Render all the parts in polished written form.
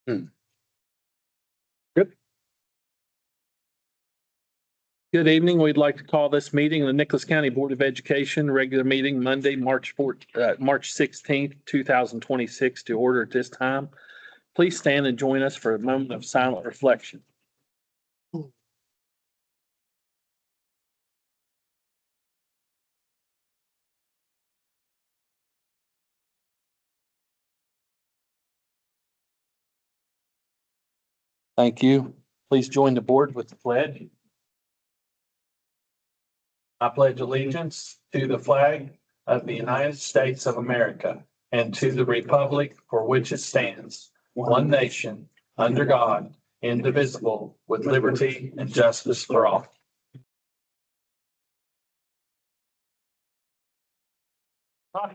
Good. Good evening. We'd like to call this meeting the Nicholas County Board of Education regular meeting Monday, March 16th, 2026 to order at this time. Please stand and join us for a moment of silent reflection. Thank you. Please join the board with the pledge. I pledge allegiance to the flag of the United States of America and to the republic for which it stands, one nation, under God, indivisible, with liberty and justice for all. All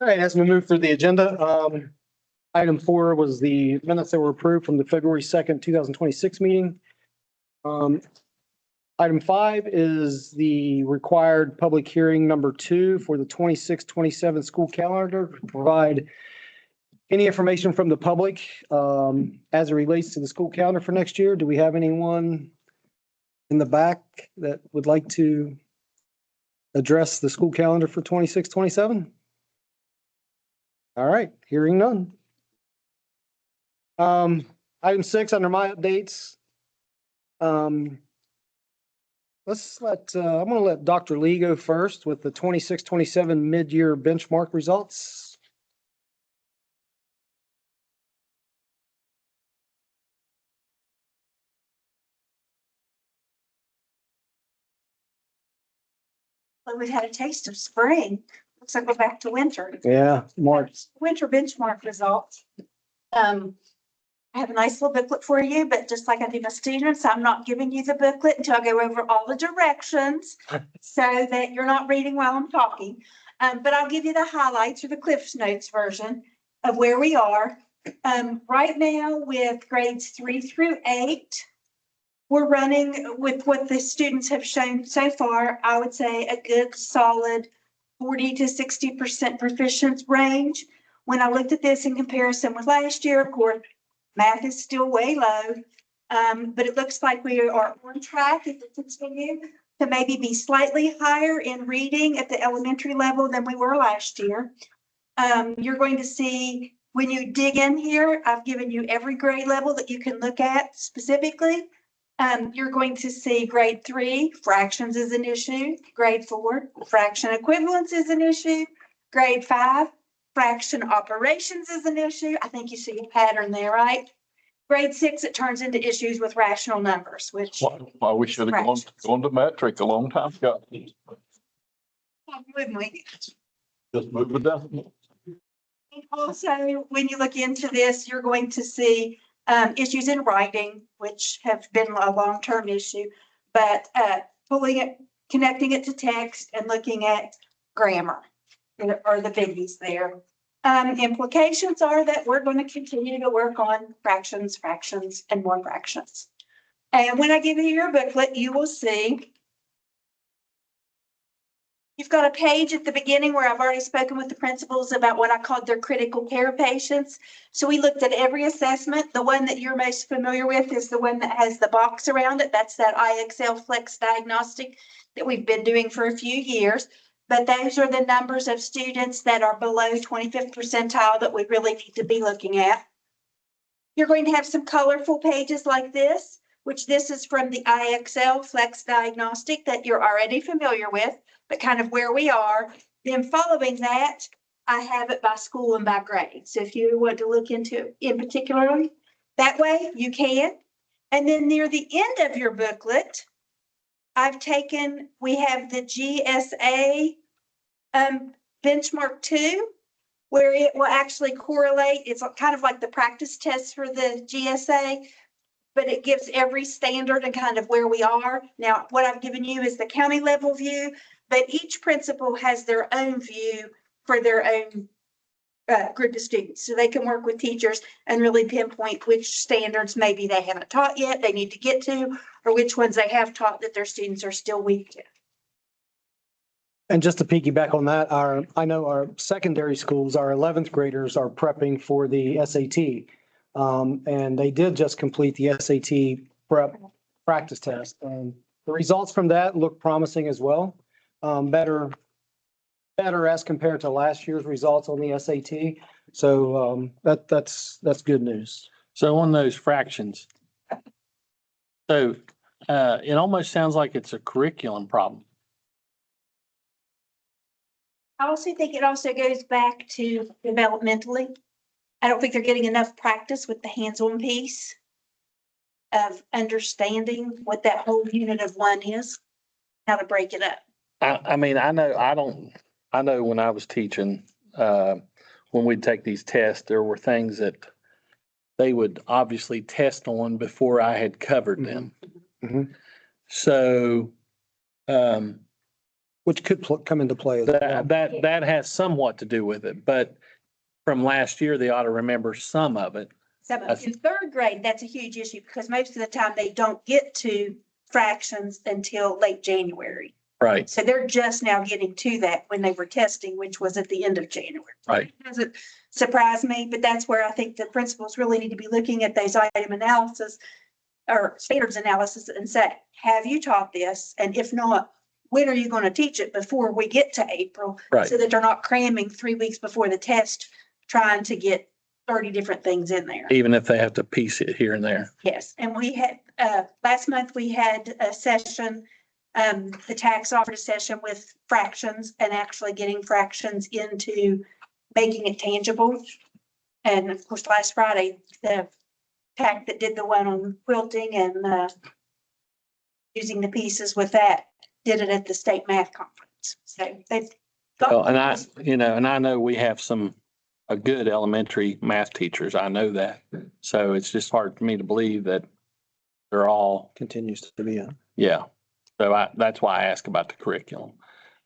right, as we move through the agenda, item 4 was the minutes that were approved from the February 2nd, 2026 meeting. Item 5 is the required public hearing number 2 for the 26-27 school calendar to provide any information from the public as it relates to the school calendar for next year. Do we have anyone in the back that would like to address the school calendar for 26-27? All right, hearing none. Item 6 under my updates. I'm going to let Dr. Lee go first with the 26-27 mid-year benchmark results. Well, we've had a taste of spring. Looks like we're back to winter. Yeah, March. Winter benchmark results. I have a nice little booklet for you, but just like I do my students, I'm not giving you the booklet until I go over all the directions so that you're not reading while I'm talking. But I'll give you the highlights or the Cliff's Notes version of where we are. Right now with grades 3 through 8, we're running with what the students have shown so far. I would say a good solid 40 to 60% proficiency range. When I looked at this in comparison with last year, of course, math is still way low, but it looks like we are on track if it continue to maybe be slightly higher in reading at the elementary level than we were last year. You're going to see when you dig in here, I've given you every grade level that you can look at specifically. You're going to see grade 3, fractions is an issue. Grade 4, fraction equivalence is an issue. Grade 5, fraction operations is an issue. I think you see a pattern there, right? Grade 6, it turns into issues with rational numbers, which. Well, we should have gone to metric a long time ago. Wouldn't we? Just move it down. And also, when you look into this, you're going to see issues in writing, which have been a long-term issue, but pulling it, connecting it to text and looking at grammar are the biggies there. Implications are that we're going to continue to work on fractions, and more fractions. And when I give you your booklet, you will see you've got a page at the beginning where I've already spoken with the principals about what I called their critical care patients. So we looked at every assessment. The one that you're most familiar with is the one that has the box around it. That's that IXL Flex Diagnostic that we've been doing for a few years. But those are the numbers of students that are below 25th percentile that we really need to be looking at. You're going to have some colorful pages like this, which this is from the IXL Flex Diagnostic that you're already familiar with, but kind of where we are. Then following that, I have it by school and by grade. So if you want to look into it in particular that way, you can. And then near the end of your booklet, we have the GSA benchmark 2, where it will actually correlate. It's kind of like the practice test for the GSA, but it gives every standard and kind of where we are. Now, what I've given you is the county level view, but each principal has their own view for their own group of students. So they can work with teachers and really pinpoint which standards maybe they haven't taught yet, they need to get to, or which ones they have taught that their students are still weak to. And just to piggyback on that, I know our secondary schools, our 11th graders are prepping for the SAT. And they did just complete the SAT prep practice test. And the results from that look promising as well. Better as compared to last year's results on the SAT. So that's good news. So on those fractions. So it almost sounds like it's a curriculum problem. I also think it also goes back to developmentally. I don't think they're getting enough practice with the hands-on piece of understanding what that whole unit of one is, how to break it up. I mean, I know when I was teaching, when we'd take these tests, there were things that they would obviously test on before I had covered them. Mhm. So, Which could come into play as well. that has somewhat to do with it, but from last year, they ought to remember some of it. So in third grade, that's a huge issue because most of the time they don't get to fractions until late January. Right, So they're just now getting to that when they were testing, which was at the end of January. right. It doesn't surprise me, but that's where I think the principals really need to be looking at those item analysis or standards analysis and say, have you taught this? And if not, when are you going to teach it before we get to April? Right. So that they're not cramming 3 weeks before the test, trying to get 30 different things in there. Even if they have to piece it here and there. Yes, and we had, last month we had a session, the tax offered a session with fractions and actually getting fractions into making it tangible. And of course, last Friday, the TAC that did the one on quilting and, using the pieces with that, did it at the state math conference. So they've Well, got. and I know we have a good elementary math teachers. I know that. So it's just hard for me to believe that they're all, Continues to be a. yeah. So that's why I ask about the curriculum.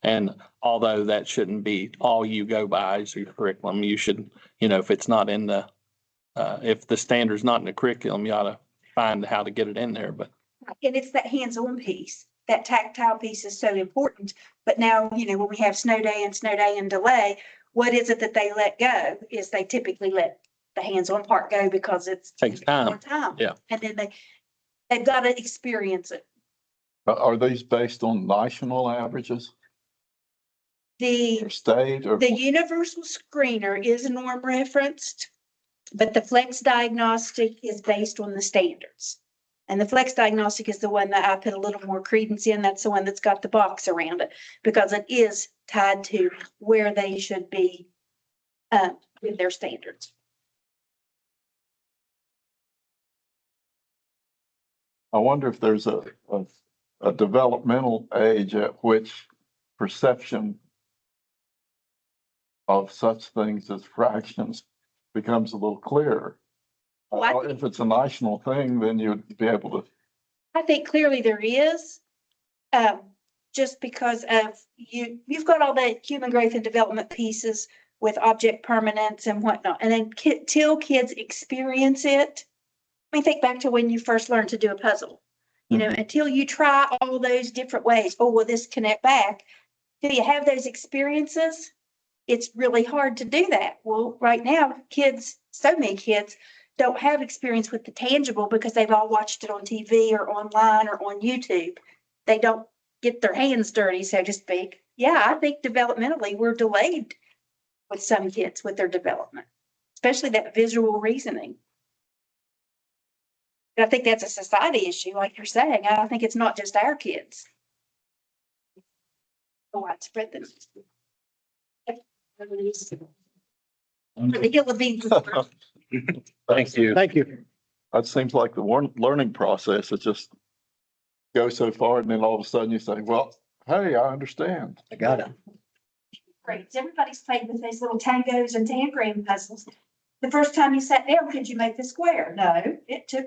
And although that shouldn't be all you go by is your curriculum, you should, if it's not in the, if the standard's not in the curriculum, you ought to find how to get it in there, but. And it's that hands-on piece, that tactile piece is so important. But now, when we have snow day and delay, what is it that they let go is they typically let the hands-on part go because it's Takes more time. time. Yeah. And then they've got to experience it. Are these based on national averages The or state or? The universal screener is norm referenced, but the flex diagnostic is based on the standards. And the flex diagnostic is the one that I put a little more credence in. That's the one that's got the box around it because it is tied to where they should be with their standards. I wonder if there's a developmental age at which perception of such things as fractions becomes a little clearer. Well, If it's a national thing, then you'd be able to. I think clearly there is, just because of you've got all the human growth and development pieces with object permanence and whatnot. And then till kids experience it, I mean, think back to when you first learned to do a puzzle, until you try all those different ways. Oh, will this connect back? Till you have those experiences, it's really hard to do that. Well, right now, so many kids don't have experience with the tangible because they've all watched it on TV or online or on YouTube. They don't get their hands dirty, so to speak. Yeah, I think developmentally we're delayed with some kids with their development, especially that visual reasoning. And I think that's a society issue, like you're saying. I think it's not just our kids. Widespread them. For the hill of beans. Thank you. Thank you. That seems like the learning process. It just goes so far and then all of a sudden you say, well, hey, I understand. I got it. Great. Everybody's played with these little tangos and tangram puzzles. The first time you sat down, could you make the square? No, it took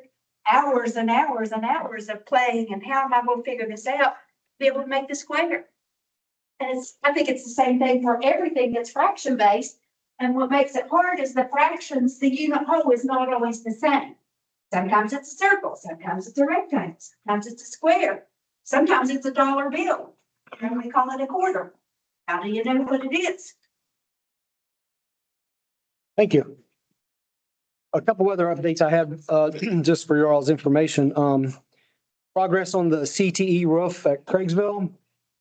hours and hours and hours of playing and how am I going to figure this out to be able to make the square? And I think it's the same thing for everything that's fraction based. And what makes it hard is the fractions, the unit whole is not always the same. Sometimes it's a circle, sometimes it's a rectangle, sometimes it's a square, sometimes it's a dollar bill. And we call it a quarter. How do you know what it is? Thank you. A couple other updates I have, just for your all's information. Progress on the CTE roof at Craigsville.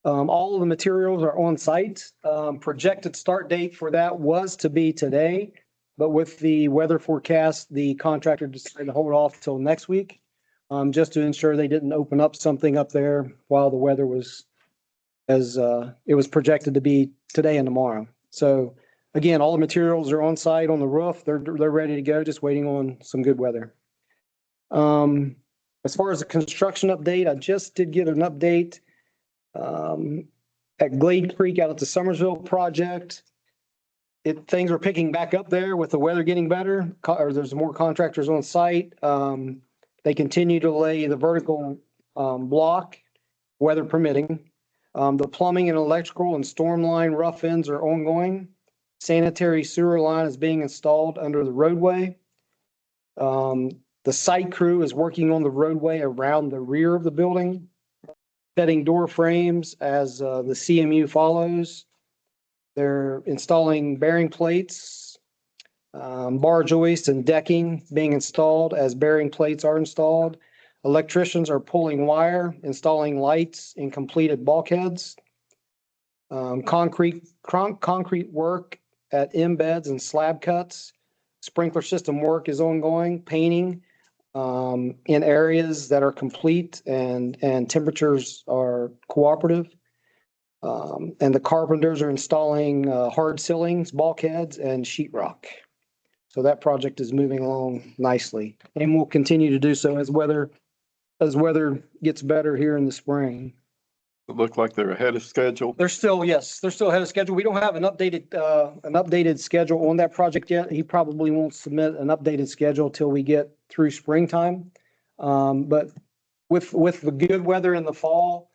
All of the materials are on site. Projected start date for that was to be today. But with the weather forecast, the contractor decided to hold off till next week. Just to ensure they didn't open up something up there while the weather was as, it was projected to be today and tomorrow. So again, all the materials are on site on the roof. They're ready to go, just waiting on some good weather. As far as the construction update, I just did get an update at Glade Creek out at the Summersville project. Things are picking back up there with the weather getting better, or there's more contractors on site. They continue to lay the vertical block, weather permitting. The plumbing and electrical and storm line rough ends are ongoing. Sanitary sewer line is being installed under the roadway. The site crew is working on the roadway around the rear of the building, setting door frames as the CMU follows. They're installing bearing plates, bar joists and decking being installed as bearing plates are installed. Electricians are pulling wire, installing lights in completed bulkheads. Concrete work at embeds and slab cuts. Sprinkler system work is ongoing, painting in areas that are complete and temperatures are cooperative. And the carpenters are installing hard ceilings, bulkheads, and sheetrock. So that project is moving along nicely and will continue to do so as weather gets better here in the spring. It looked like they're ahead of schedule. They're still ahead of schedule. We don't have an updated schedule on that project yet. He probably won't submit an updated schedule till we get through springtime. But with the good weather in the fall,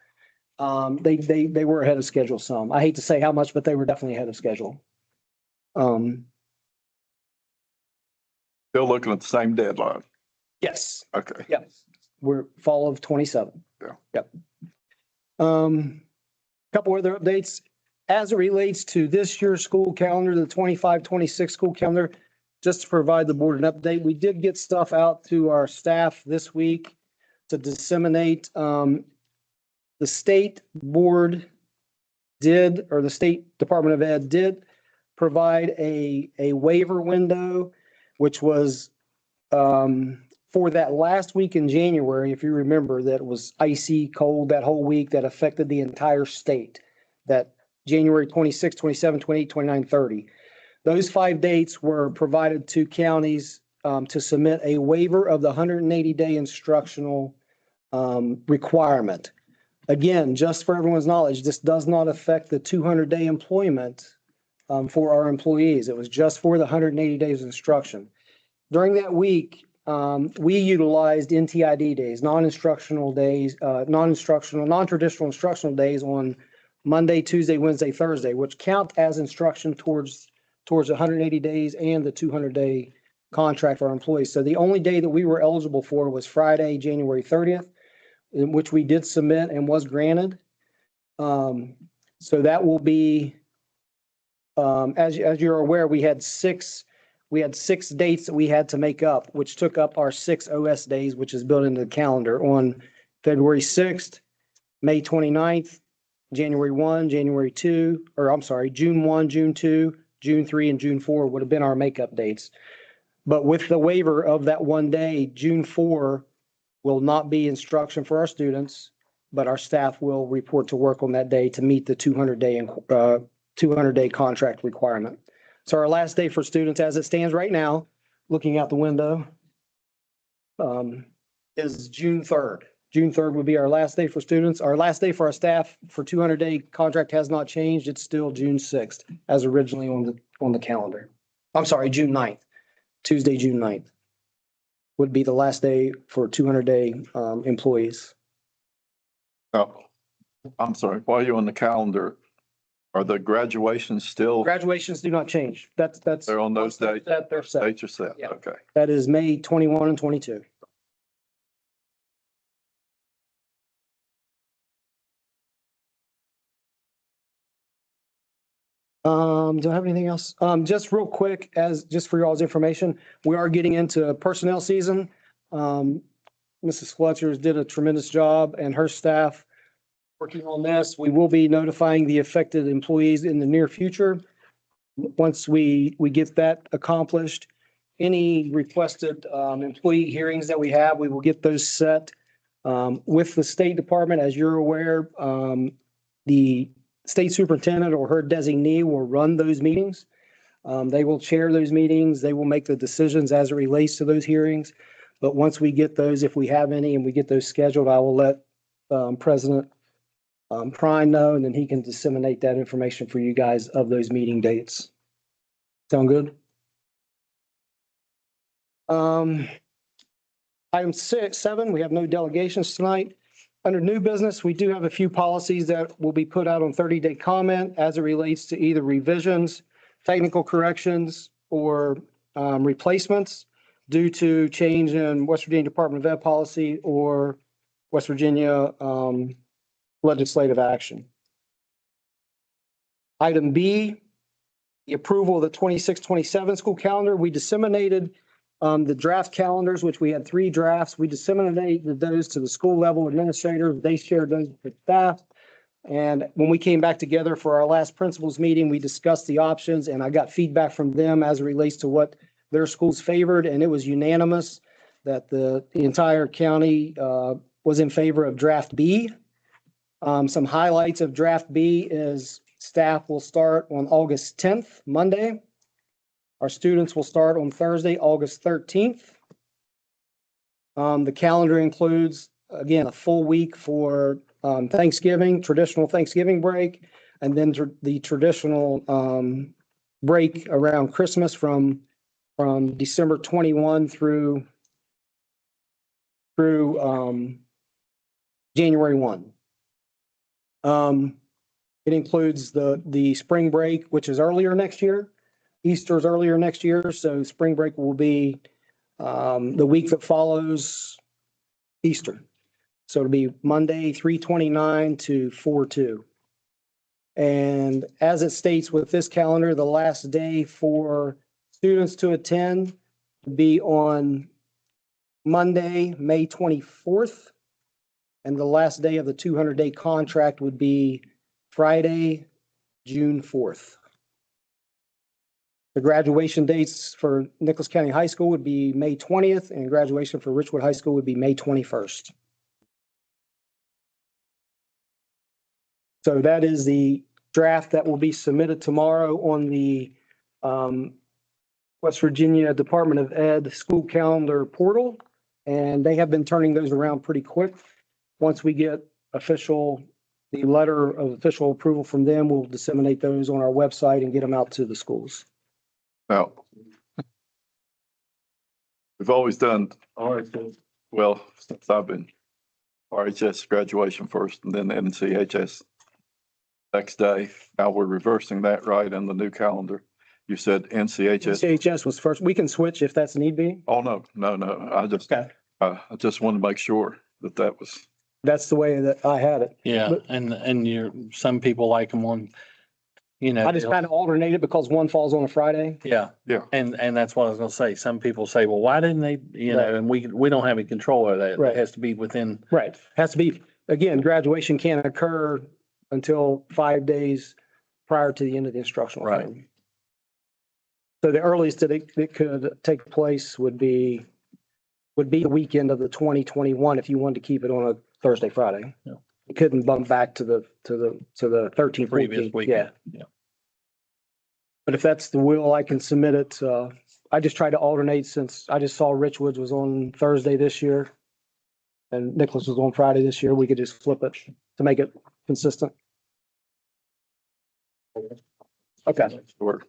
they were ahead of schedule some. I hate to say how much, but they were definitely ahead of schedule. Still looking at the same deadline. Yes, Okay. yes, we're fall of 27. Yeah. Yep. Couple other updates as it relates to this year's school calendar, the 25-26 school calendar. Just to provide the board an update, we did get stuff out to our staff this week to disseminate. The state board did, or the State Department of Ed did provide a waiver window, which was for that last week in January. If you remember, that was icy cold that whole week that affected the entire state. That January 26, 27, 28, 29, 30. Those 5 dates were provided to counties to submit a waiver of the 180-day instructional requirement. Again, just for everyone's knowledge, this does not affect the 200-day employment for our employees. It was just for the 180 days of instruction. During that week, we utilized NTID days, non-instructional days, non-traditional instructional days on Monday, Tuesday, Wednesday, Thursday, which count as instruction towards 180 days and the 200-day contract for our employees. So the only day that we were eligible for was Friday, January 30th, in which we did submit and was granted. So that will be, as you're aware, we had six dates that we had to make up, which took up our 6 OS days, which is built into the calendar on February 6th, May 29th, January 1, January 2, or I'm sorry, June 1, June 2, June 3, and June 4 would have been our makeup dates. But with the waiver of that one day, June 4 will not be instruction for our students, but our staff will report to work on that day to meet the 200-day contract requirement. So our last day for students as it stands right now, looking out the window, is June 3rd. June 3rd would be our last day for students. Our last day for our staff for 200-day contract has not changed. It's still June 6th as originally on the calendar. I'm sorry, June 9th. Tuesday, June 9th would be the last day for 200-day employees. Oh, I'm sorry. While you're on the calendar, are the graduations still, Graduations do not change. That's. they're on those dates? They're set. Dates are set. Yeah. Okay. That is May 21 and 22. Do I have anything else? Just real quick, just for y'all's information, we are getting into personnel season. Mrs. Fletcher did a tremendous job and her staff working on this. We will be notifying the affected employees in the near future. Once we get that accomplished, any requested employee hearings that we have, we will get those set with the State Department. As you're aware, the state superintendent or her designee will run those meetings. They will chair those meetings. They will make the decisions as it relates to those hearings. But once we get those, if we have any, and we get those scheduled, I will let President Prine know, and then he can disseminate that information for you guys of those meeting dates. Sound good? Item 7, we have no delegations tonight. Under new business, we do have a few policies that will be put out on 30-day comment as it relates to either revisions, technical corrections, or replacements due to change in West Virginia Department of Ed policy or West Virginia legislative action. Item B, the approval of the 26-27 school calendar. We disseminated the draft calendars, which we had 3 drafts. We disseminated those to the school level administrators. They shared those with staff. And when we came back together for our last principals meeting, we discussed the options, and I got feedback from them as it relates to what their schools favored, and it was unanimous that the entire county was in favor of draft B. Some highlights of draft B is staff will start on August 10th, Monday. Our students will start on Thursday, August 13th. The calendar includes, again, a full week for Thanksgiving, traditional Thanksgiving break, and then the traditional break around Christmas from December 21 through January 1. It includes the spring break, which is earlier next year. Easter is earlier next year, so spring break will be the week that follows Easter. So it'll be Monday, 3/29 to 4/2. And as it states with this calendar, the last day for students to attend would be on Monday, May 24th. And the last day of the 200-day contract would be Friday, June 4th. The graduation dates for Nicholas County High School would be May 20th, and graduation for Richwood High School would be May 21st. So that is the draft that will be submitted tomorrow on the West Virginia Department of Ed school calendar portal. And they have been turning those around pretty quick. Once we get the letter of official approval from them, we'll disseminate those on our website and get them out to the schools. Now, we've always done RHS, well, since I've been RHS graduation first and then NCHS next day. Now we're reversing that, right, in the new calendar. You said NCHS. NCHS was first. We can switch if that's need be. Oh, no. Okay. I just wanted to make sure that was. That's the way that I had it. Yeah, But- and some people like them on, I just kind of alternated because one falls on a Friday. Yeah. Yeah. And that's what I was gonna say. Some people say, well, why didn't they, Right. and we don't have any control of that. Right. It has to be within, Right. Has to be, again, graduation can't occur until 5 days prior to the end of the instructional Right. term. So the earliest that it could take place would be the weekend of the 2021 if you wanted to keep it on a Thursday, Friday. Yeah. You couldn't bump back to the 13th, previous 14th. weekend. Yeah. But if that's the will, I can submit it. I just tried to alternate since I just saw Richwoods was on Thursday this year and Nicholas was on Friday this year. We could just flip it to make it consistent. Okay. Sure.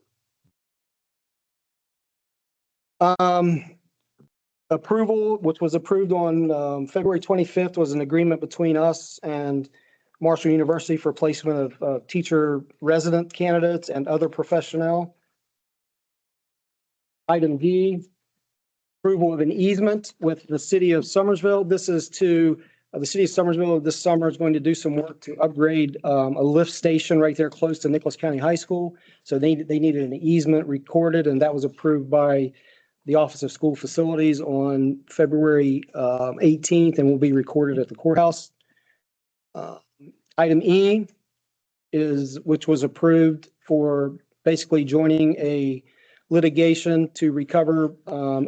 Approval, which was approved on February 25th, was an agreement between us and Marshall University for placement of teacher resident candidates and other professional. Item D, approval of an easement with the city of Somersville. This is to The city of Summersville this summer is going to do some work to upgrade a lift station right there close to Nicholas County High School. So they needed an easement recorded, and that was approved by the Office of School Facilities on February 18th, and will be recorded at the courthouse. Item E which was approved for basically joining a litigation to recover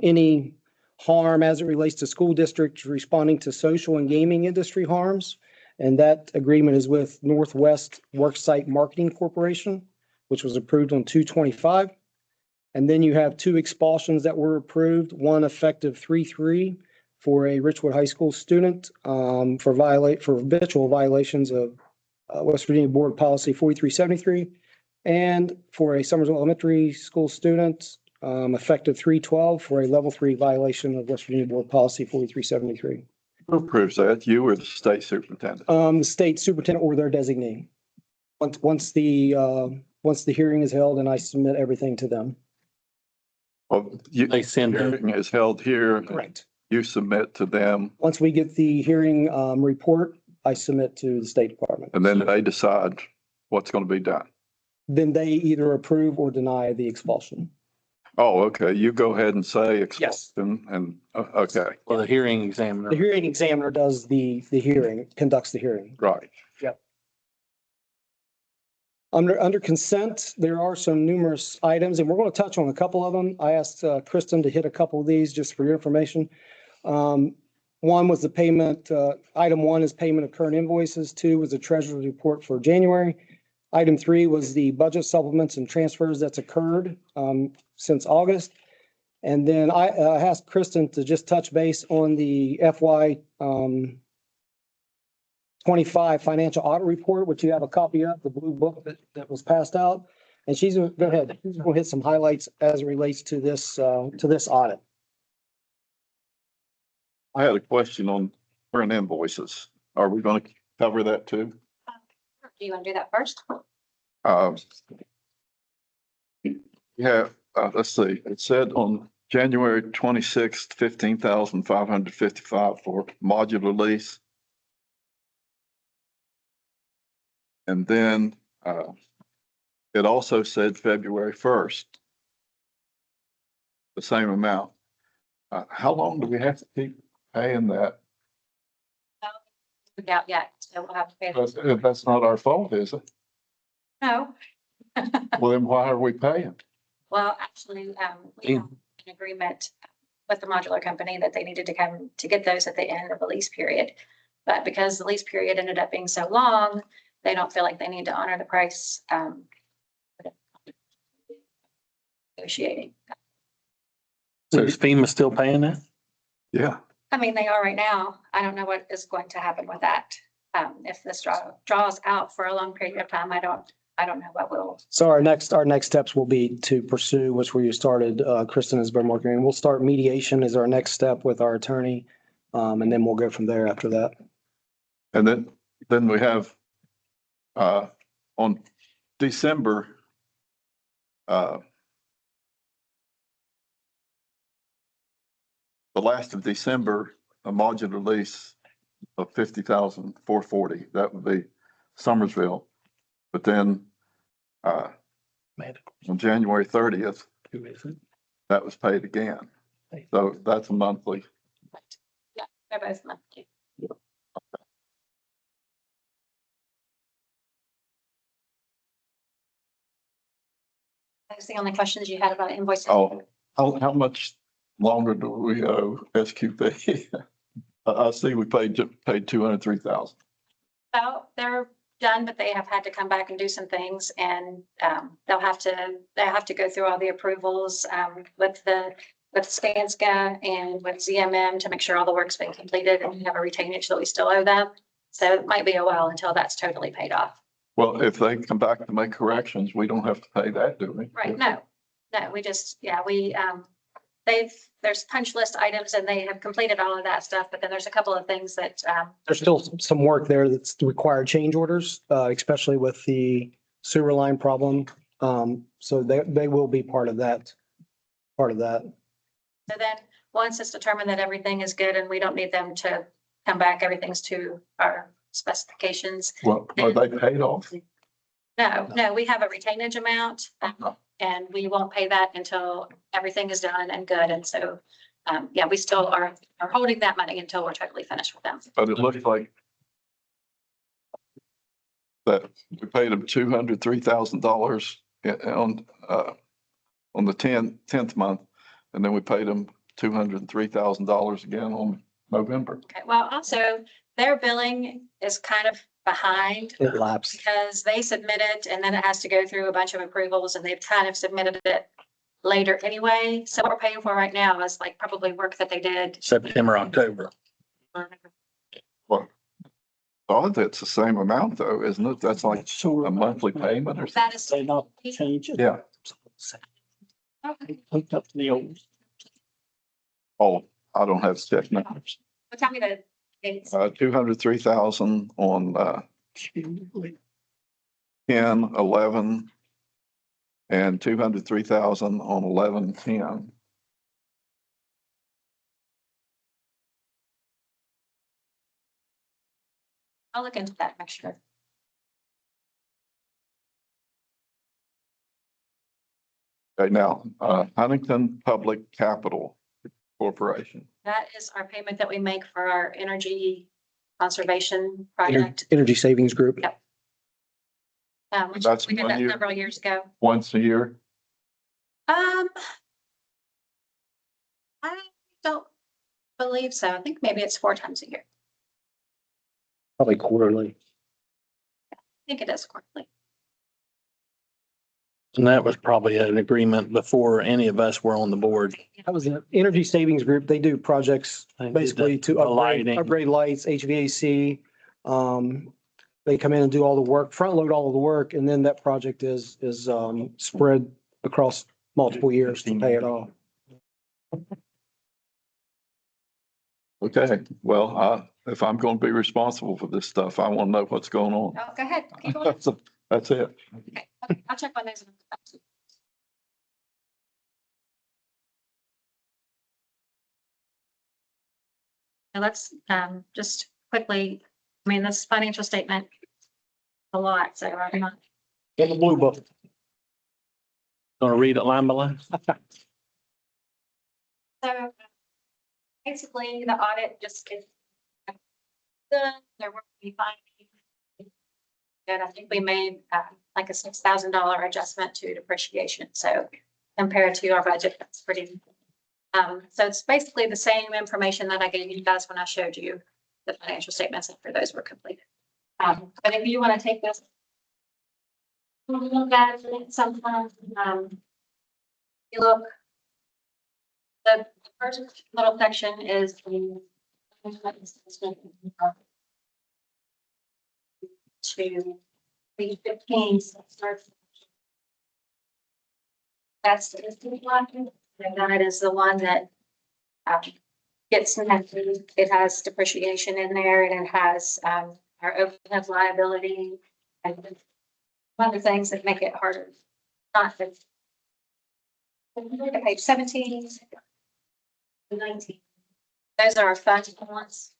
any harm as it relates to school districts responding to social and gaming industry harms. And that agreement is with Northwest Worksite Marketing Corporation, which was approved on 2/25. And then you have two expulsions that were approved, one effective 3/3 for a Richwood High School student for habitual violations of West Virginia Board Policy 4373, and for a Summersville Elementary School student effective 3/12 for a level 3 violation of West Virginia Board Policy 4373. Who approves that? You or the state superintendent? The state superintendent or their designee. Once the hearing is held and I submit everything to them. Well, They send it. hearing is held here. Correct. You submit to them, Once we get the hearing report, I submit to the State Department. and then they decide what's going to be done. Then they either approve or deny the expulsion. Oh, okay. You go ahead and say Yes. expulsion and, okay, Well, the hearing examiner. The hearing examiner does the hearing, conducts the hearing. right. Under consent, there are some numerous items, and we're going to touch on a couple of them. I asked Kristen to hit a couple of these just for your information. One was the payment, item 1 is payment of current invoices. 2 was the treasurer's report for January. Item 3 was the budget supplements and transfers that's occurred since August. And then I asked Kristen to just touch base on the FY 25 financial audit report, which you have a copy of, the blue book that was passed out. And she's going to go ahead, she's going to hit some highlights as it relates to this audit. I had a question on current invoices. Are we going to cover that too? Do you want to do that first? Yeah, let's see. It said on January 26th, 15,555 for modular lease. And then it also said February 1st, the same amount. How long do we have to keep paying that? Out yet, so we'll have to pay. That's not our fault, is it? No, Well, then why are we paying? well, actually, we have an agreement with the modular company that they needed to come to get those at the end of the lease period. But because the lease period ended up being so long, they don't feel like they need to honor the price. Negotiating. So is FEMA still paying that? Yeah. I mean, they are right now. I don't know what is going to happen with that. If this draws out for a long period of time, I don't know what will. So our next steps will be to pursue, which we started, Kristen has been working, and we'll start mediation as our next step with our attorney. And then we'll go from there after that. And then we have on December, the last of December, a modular lease of 50,440. That would be Summersville. But then on January 30th, Who is it? that was paid again. So that's a monthly. Yeah, they're both monthly. That's the only questions you had about invoices. Oh, how much longer do we owe SQP? I see we paid 203,000. So they're done, but they have had to come back and do some things, and they'll have to go through all the approvals with Skanska and with ZMM to make sure all the work's been completed, and we have a retainage that we still owe them. So it might be a while until that's totally paid off. Well, if they come back to make corrections, we don't have to pay that, do we? Right, no, we just, there's punch list items and they have completed all of that stuff, but then there's a couple of things that, There's still some work there that's required change orders, especially with the sewer line problem. So they will be part of that. so then, once it's determined that everything is good and we don't need them to come back, everything's to our specifications. Well, are they paid off? No, we have a retainage amount, and we won't pay that until everything is done and good. And so, yeah, we still are holding that money until we're totally finished with them. But it looks like that we paid them $203,000 on the 10th month, and then we paid them $203,000 again on November. Okay, well, also, their billing is kind of behind It lapsed. because they submit it and then it has to go through a bunch of approvals, and they've kind of submitted it later anyway. So what we're paying for right now is like probably work that they did. September, October. Thought that's the same amount though, isn't it? That's like a monthly payment or something. That is. They not change it. Yeah. Okay. Hooked up to the old. Oh, I don't have check numbers. Well, tell me the dates. 203,000 on 10, 11, and 203,000 on 11, 10. I'll look into that, make sure. Okay, now, Huntington Public Capital Corporation. That is our payment that we make for our energy conservation project. Energy Savings Group. Yep. Which That's we did 1 that year? several years ago. Once a year. I don't believe so. I think maybe it's 4 times a year. Probably quarterly. I think it is quarterly. And that was probably an agreement before any of us were on the board. That was an Energy Savings Group. They do projects basically to The lighting. upgrade lights, HVAC. They come in and do all the work, front load all of the work, and then that project is spread across multiple years to pay it off. Okay, well, if I'm going to be responsible for this stuff, I want to know what's going on. Oh, go ahead. Keep going. That's it. Okay, I'll check on those. Now let's just quickly, I mean, this financial statement, a lot, so I'm not. In the blue book. Gonna read it line by line? So basically, the audit just gets done, there were findings. And I think we made like a $6,000 adjustment to depreciation. So compared to our budget, that's pretty. So it's basically the same information that I gave you guys when I showed you the financial statements after those were completed. But if you want to take this, look at it sometime, you look. The first little section is the to page 15. So it starts. That's the instant one, and that is the one that gets connected. It has depreciation in there, and it has our overhead liability and other things that make it harder. Not that. Look at page 17. 19. Those are our fund balance,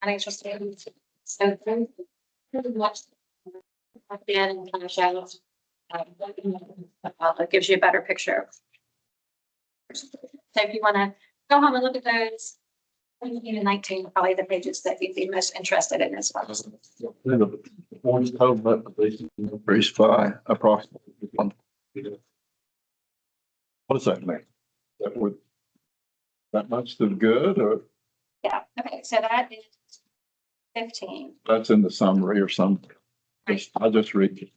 financial statements. So pretty much in and cash out. It gives you a better picture. So if you want to go home and look at those, 17 and 19 are probably the pages that you'd be most interested in as well. Orange total increased by approximately one. What does that mean? That would, that much to the good, or Yeah, okay, so that is 15. that's in the summary or something? I just read it.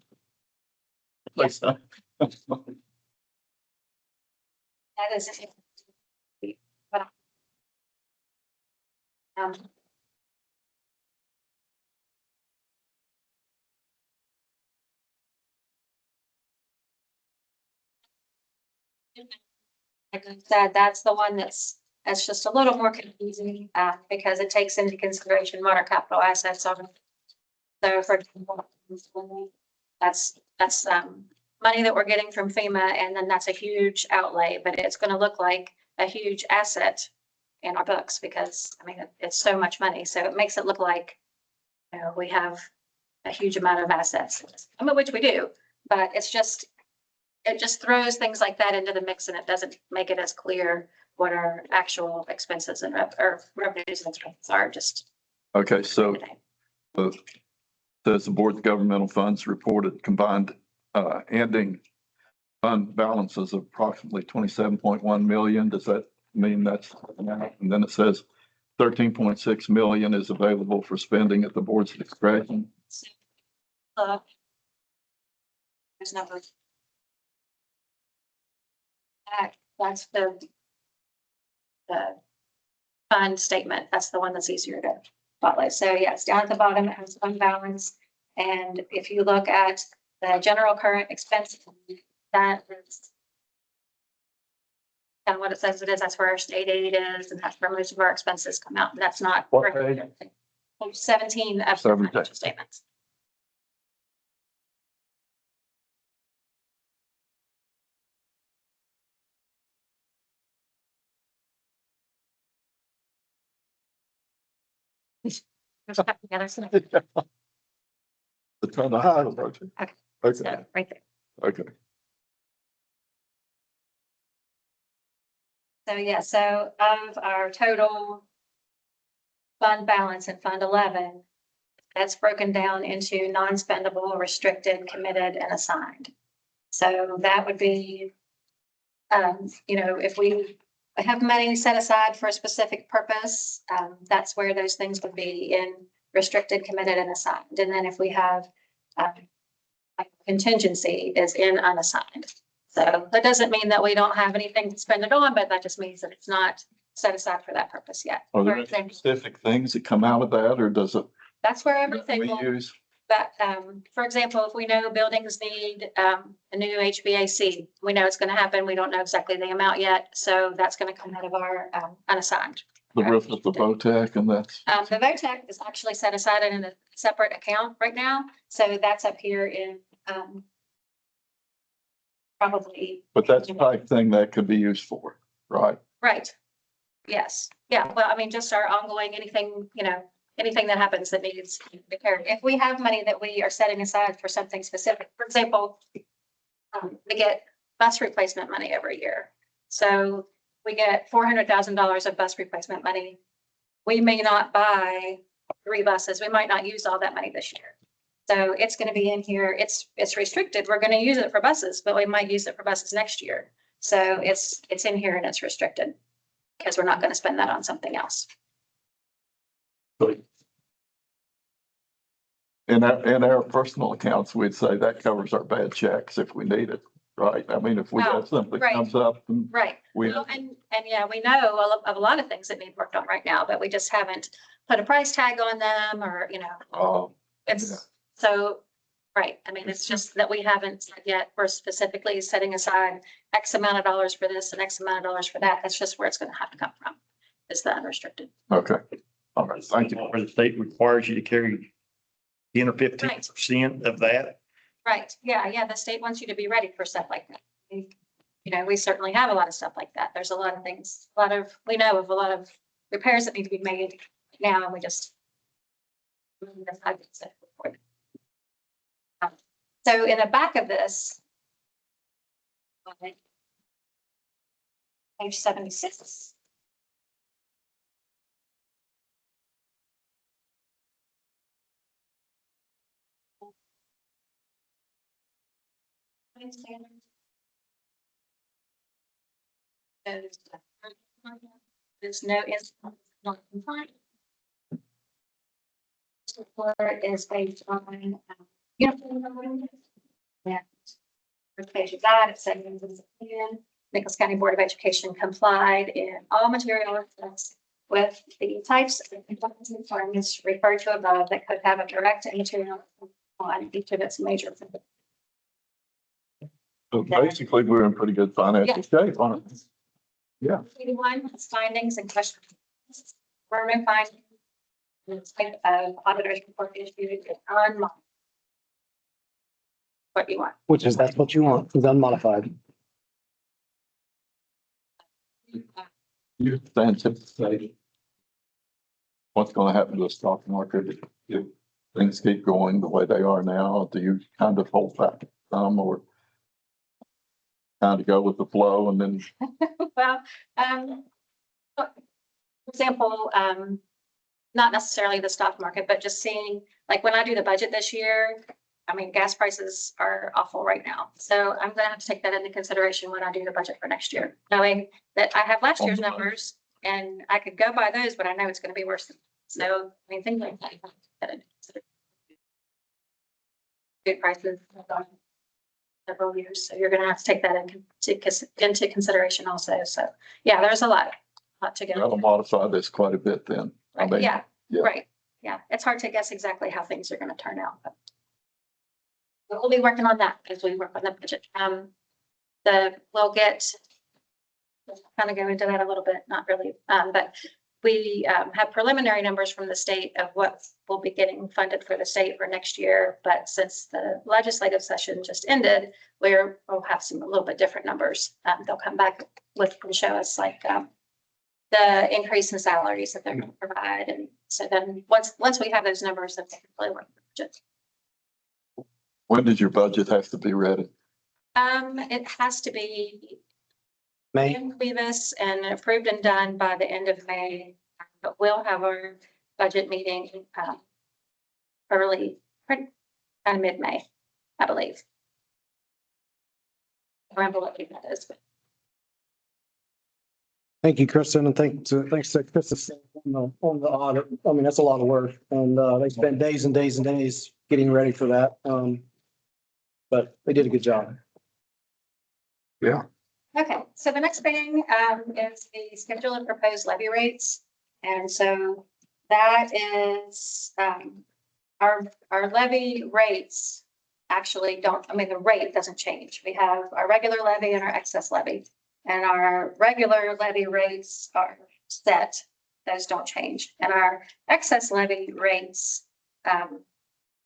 Yes. That is. But, like I said, that's the one that's just a little more confusing, because it takes into consideration what our capital assets are. So for example, that's money that we're getting from FEMA, and then that's a huge outlay, but it's gonna look like a huge asset in our books because, I mean, it's so much money. So it makes it look like, you know, we have a huge amount of assets, I mean, which we do, but it just throws things like that into the mix and it doesn't make it as clear what our actual expenses and or revenues and expenses are just Okay, so today. says the board's governmental funds reported combined ending fund balances of approximately 27.1 million. Does that mean that's, and then it says 13.6 million is available for spending at the board's discretion? There's no. That's the fund statement. That's the one that's easier to follow. So yes, down at the bottom, it has fund balance. And if you look at the general current expense, that is kind of what it says it is. That's where our state aid is, and that's where most of our expenses come out. That's not. What page? Page 17 of the 17. financial statements. There's a couple together, so The ton of high, don't you? Okay. Okay, right there. okay. So yeah, so of our total fund balance in Fund 11, that's broken down into non-spendable, restricted, committed, and assigned. So that would be, you know, if we have money set aside for a specific purpose, that's where those things would be in restricted, committed, and assigned. And then if we have like contingency is in unassigned. So that doesn't mean that we don't have anything to spend it on, but that just means that it's not set aside for that purpose yet. Are there For any example, specific things that come out of that, or does it, that's where everything we will. use? But, for example, if we know buildings need, a new HVAC, we know it's gonna happen. We don't know exactly the amount yet. So that's gonna come out of our, unassigned. The roof of the VOTEC and that's, The VOTEC is actually set aside in a separate account right now. So that's up here in, probably, but that's the type thing that could be used for, right? right. Yes. Yeah. Well, I mean, just our ongoing, anything, you know, anything that happens that needs repaired. If we have money that we are setting aside for something specific, for example, we get bus replacement money every year. So we get $400,000 of bus replacement money. We may not buy 3 buses. We might not use all that money this year. So it's going to be in here. It's restricted. We're going to use it for buses, but we might use it for buses next year. So it's in here and it's restricted because we're not going to spend that on something else. In our personal accounts, we'd say that covers our bad checks if we need it, right? I mean, if we Oh, have something right. comes up and Right. we, Well, and yeah, we know of a lot of things that need worked on right now, but we just haven't put a price tag on them or, you know, it's so, right. I mean, it's just that we haven't said yet, we're specifically setting aside X amount of dollars for this and X amount of dollars for that. That's just where it's going to have to come from. Is the unrestricted. okay. All right, thank you. Where the state requires you to carry 10 or 15% of that. Right. Yeah. Yeah. The state wants you to be ready for stuff like that. You know, we certainly have a lot of stuff like that. There's a lot of things, we know of a lot of repairs that need to be made now, and we just. So in the back of this. Page 76. There's no instance not compliant. Report is based on uniform. Yeah. First page of that, it says Nicholas County Board of Education complied in all material with the types of requirements referred to above that could have a direct and material on each of its major. So basically, we're in pretty good financial shape on it. Yeah. 81 has findings and questions. Permanent findings. The type of auditor's report issued is unmodified. What you want. Which is, that's what you want, is unmodified. You anticipate what's gonna happen to the stock market if things keep going the way they are now? Do you kind of hold back some or kind of go with the flow and then Well, for example, not necessarily the stock market, but just seeing, like, when I do the budget this year, I mean, gas prices are awful right now. So I'm gonna have to take that into consideration when I do the budget for next year, knowing that I have last year's numbers and I could go by those, but I know it's gonna be worse. So, I mean, things like that. Food prices have gone several years, so you're gonna have to take that into consideration also. So, yeah, there's a lot to that'll go. modify this quite a bit then? I Right, mean, yeah, yeah. right, yeah. It's hard to guess exactly how things are gonna turn out, but we'll be working on that as we work on the budget. We'll get, kind of go into that a little bit, not really, but we have preliminary numbers from the state of what will be getting funded for the state for next year. But since the legislative session just ended, we'll have some a little bit different numbers. They'll come back with and show us like the increase in salaries that they're going to provide. And so then once we have those numbers, then we can really work the budget. When does your budget have to be ready? It has to be May, in Cuevas and approved and done by the end of May. But we'll have our budget meeting early, kind of mid-May, I believe. I remember what date that is. thank you, Kristen, and thanks to Kristen on the audit. I mean, that's a lot of work, and they spent days and days and days getting ready for that. But they did a good job. Yeah. Okay, so the next thing is the schedule of proposed levy rates. And so that is our levy rates actually don't, I mean, the rate doesn't change. We have our regular levy and our excess levy. And our regular levy rates are set, those don't change. And our excess levy rates,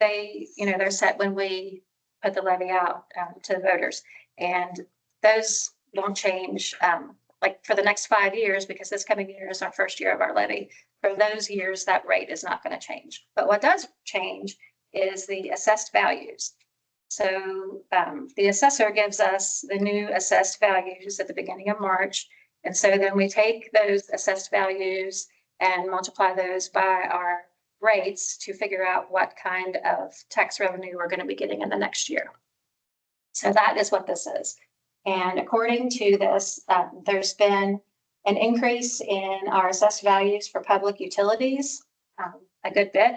they're set when we put the levy out to the voters. And those won't change like for the next 5 years, because this coming year is our first year of our levy. For those years, that rate is not going to change. But what does change is the assessed values. So the assessor gives us the new assessed values at the beginning of March. And so then we take those assessed values and multiply those by our rates to figure out what kind of tax revenue we're going to be getting in the next year. So that is what this is. And according to this, there's been an increase in our assessed values for public utilities, a good bit.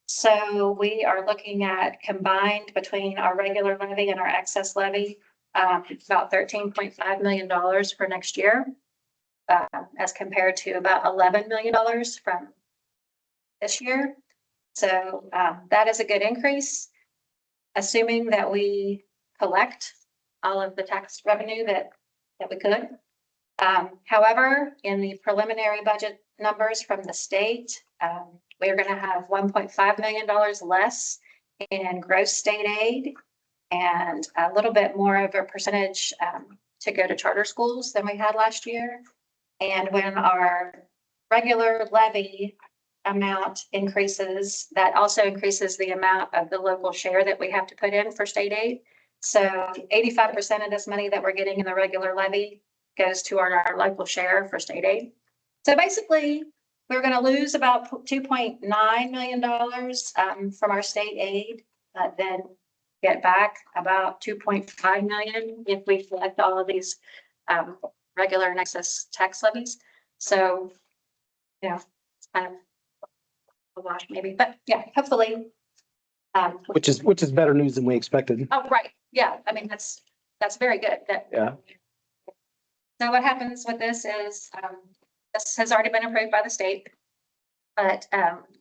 So we are looking at combined between our regular levy and our excess levy, about $13.5 million for next year, as compared to about $11 million from this year. So that is a good increase, assuming that we collect all of the tax revenue that we could. However, in the preliminary budget numbers from the state, we're going to have $1.5 million less in gross state aid and a little bit more of a percentage to go to charter schools than we had last year. And when our regular levy amount increases, that also increases the amount of the local share that we have to put in for state aid. So 85% of this money that we're getting in the regular levy goes to our local share for state aid. So basically, we're going to lose about $2.9 million from our state aid, then get back about $2.5 million if we collect all of these regular and excess tax levies. So, it's kind of a wash maybe, but yeah, hopefully. Which is better news than we expected. Oh, right. Yeah. I mean, that's very good. Yeah. So what happens with this is, this has already been approved by the state, but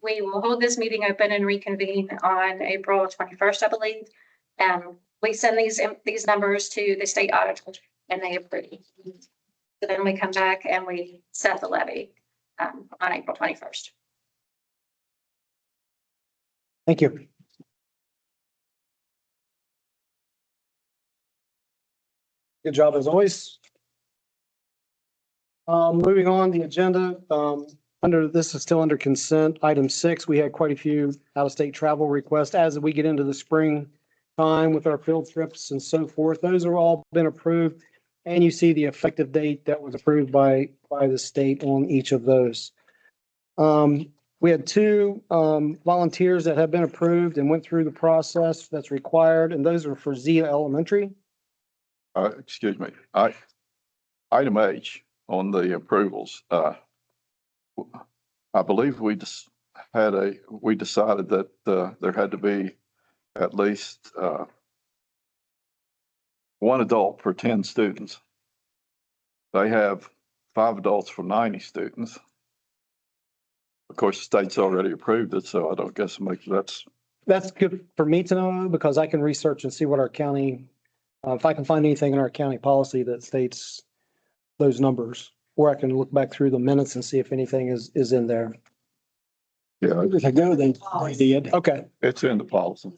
we will hold this meeting open and reconvene on April 21st, I believe. We send these numbers to the state auditor and they approve. So then we come back and we set the levy on April 21st. Thank you. Good job as always. Moving on the agenda, this is still under consent. Item 6, we had quite a few out-of-state travel requests as we get into the spring time with our field trips and so forth. Those are all been approved. And you see the effective date that was approved by the state on each of those. We had 2 volunteers that have been approved and went through the process that's required, and those are for Zia Elementary. Excuse me, item H on the approvals, I believe we just we decided that, there had to be at least, 1 adult per 10 students. They have 5 adults for 90 students. Of course, the state's already approved it, so I don't guess That's good for me to know because I can research and see what our county, if I can find anything in our county policy that states those numbers, or I can look back through the minutes and see if anything is in there. yeah, Years ago, they did. Okay, it's in the policy.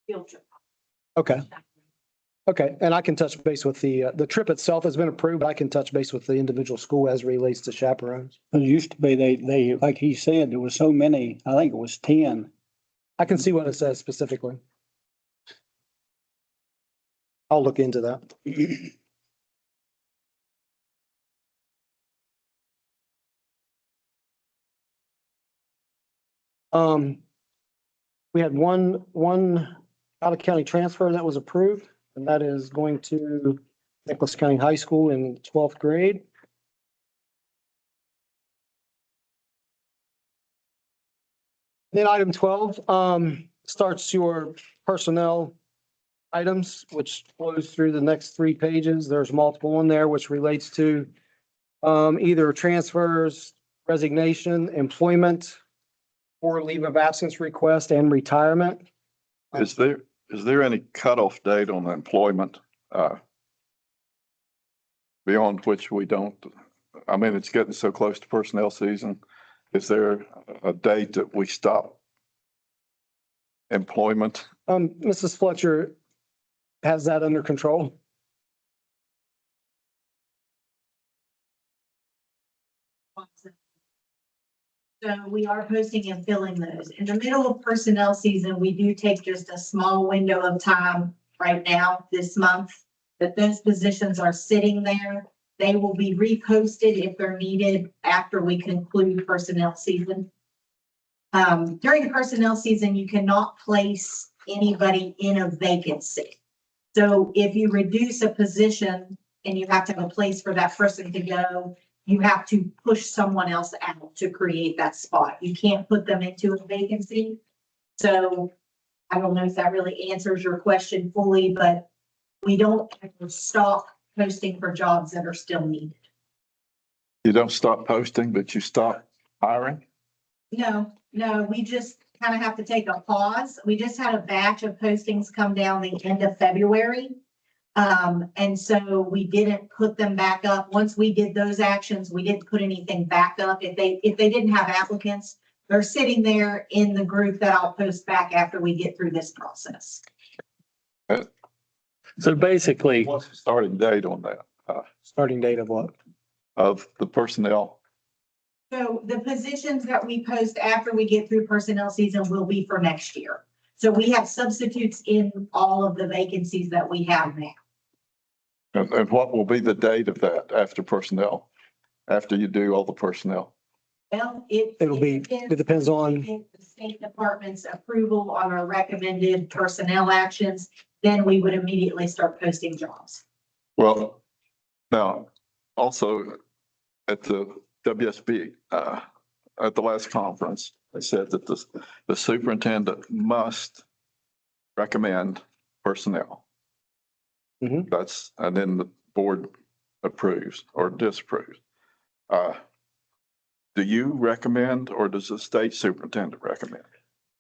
Field trip. okay. Okay, and I can touch base with the trip itself has been approved, but I can touch base with the individual school as it relates to chaperones. It used to be, they, like he said, there was so many, I think it was 10. I can see what it says specifically. I'll look into that. We had one out of county transfer that was approved, and that is going to Nicholas County High School in 12th grade. Then item 12 starts your personnel items, which flows through the next 3 pages. There's multiple in there, which relates to either transfers, resignation, employment, or leave of absence request and retirement. Is there any cutoff date on the employment, beyond which we don't, I mean, it's getting so close to personnel season. Is there a date that we stop employment? Mrs. Fletcher has that under control. So we are posting and filling those. In the middle of personnel season, we do take just a small window of time right now, this month, that those positions are sitting there. They will be reposted if they're needed after we conclude personnel season. During the personnel season, you cannot place anybody in a vacancy. So if you reduce a position and you have to have a place for that person to go, you have to push someone else out to create that spot. You can't put them into a vacancy. So I don't know if that really answers your question fully, but we don't ever stop posting for jobs that are still needed. You don't stop posting, but you stop hiring? No, we just kind of have to take a pause. We just had a batch of postings come down the end of February. And so we didn't put them back up. Once we did those actions, we didn't put anything back up. If they didn't have applicants, they're sitting there in the group that I'll post back after we get through this process. So basically, What's the starting date on that, Starting date of what? of the personnel? So the positions that we post after we get through personnel season will be for next year. So we have substitutes in all of the vacancies that we have now. And what will be the date of that after personnel, after you do all the personnel? Well, It depends on, The State Department's approval on our recommended personnel actions, then we would immediately start posting jobs. Well, now, also at the WSB, at the last conference, they said that the superintendent must recommend personnel. Mhm. That's, and then the board approves or disapproves. Do you recommend, or does the state superintendent recommend?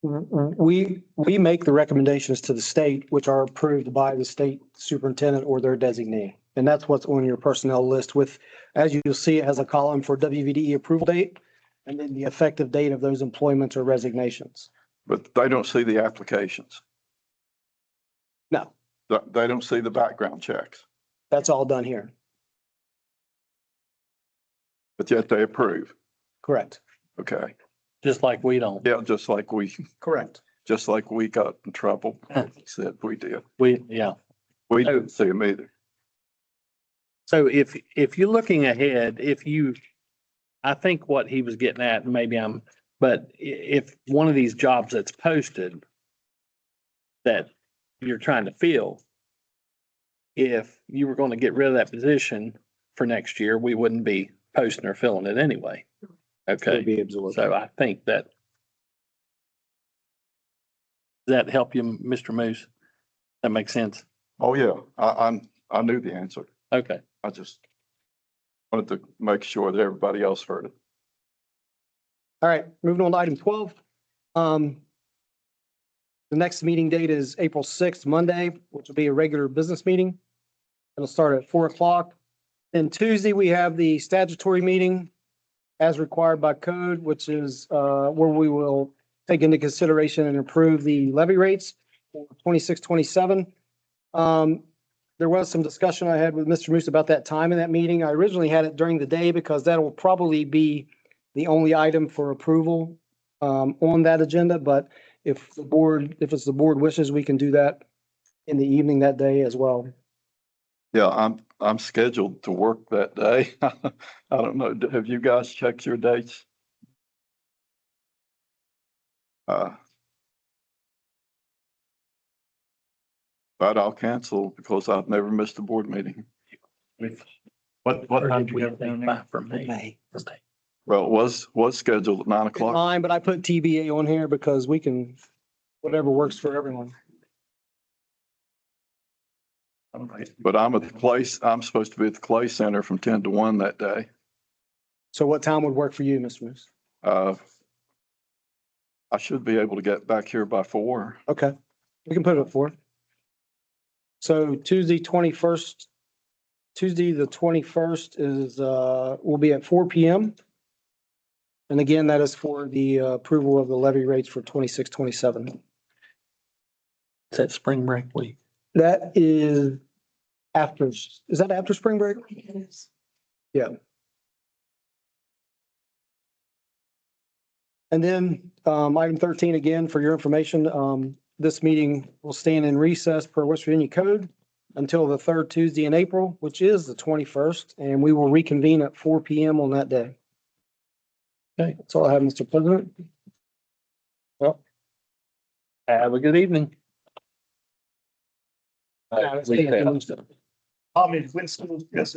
we make the recommendations to the state, which are approved by the state superintendent or their designee. And that's what's on your personnel list with, as you'll see, it has a column for WVDE approval date and then the effective date of those employments or resignations. But they don't see the applications. No, They don't see the background checks. that's all done here. but yet they approve. Correct. Okay. Just like we don't. Yeah, just like we got in trouble, said we did. Yeah. We didn't see them either. So if you're looking ahead, I think what he was getting at, but if one of these jobs that's posted that you're trying to fill, if you were going to get rid of that position for next year, we wouldn't be posting or filling it anyway. Okay, Be absorbed. so I think that. Does that help you, Mr. Moose? That makes sense? Oh, yeah, I knew the answer. Okay. I just wanted to make sure that everybody else heard it. All right, moving on to item 12. The next meeting date is April 6th, Monday, which will be a regular business meeting. It'll start at 4:00. Then Tuesday, we have the statutory meeting as required by code, which is where we will take into consideration and approve the levy rates for 26-27. There was some discussion I had with Mr. Moose about that time in that meeting. I originally had it during the day because that will probably be the only item for approval on that agenda, but if it's the board wishes, we can do that in the evening that day as well. Yeah, I'm scheduled to work that day. I don't know. Have you guys checked your dates? But I'll cancel because I've never missed a board meeting. What time do you have down there? For me. May. Well, it was scheduled at 9:00, Fine, but I put TBA on here because we can, whatever works for everyone. but I'm at the place, I'm supposed to be at the Clay Center from 10 to 1 that day. So what time would work for you, Mr. Moose? I should be able to get back here by 4. Okay, we can put it at 4. So Tuesday, the 21st is, will be at 4 PM. And again, that is for the approval of the levy rates for 26-27. Is that spring break week? That is is that after spring break? Yeah. And then, item 13, again, for your information, this meeting will stand in recess per West Virginia code until the third Tuesday in April, which is the 21st, and we will reconvene at 4 PM on that day. Okay. That's all I have, Mr. President. Well, have a good evening. Yeah, it's been- I mean, when school, yes,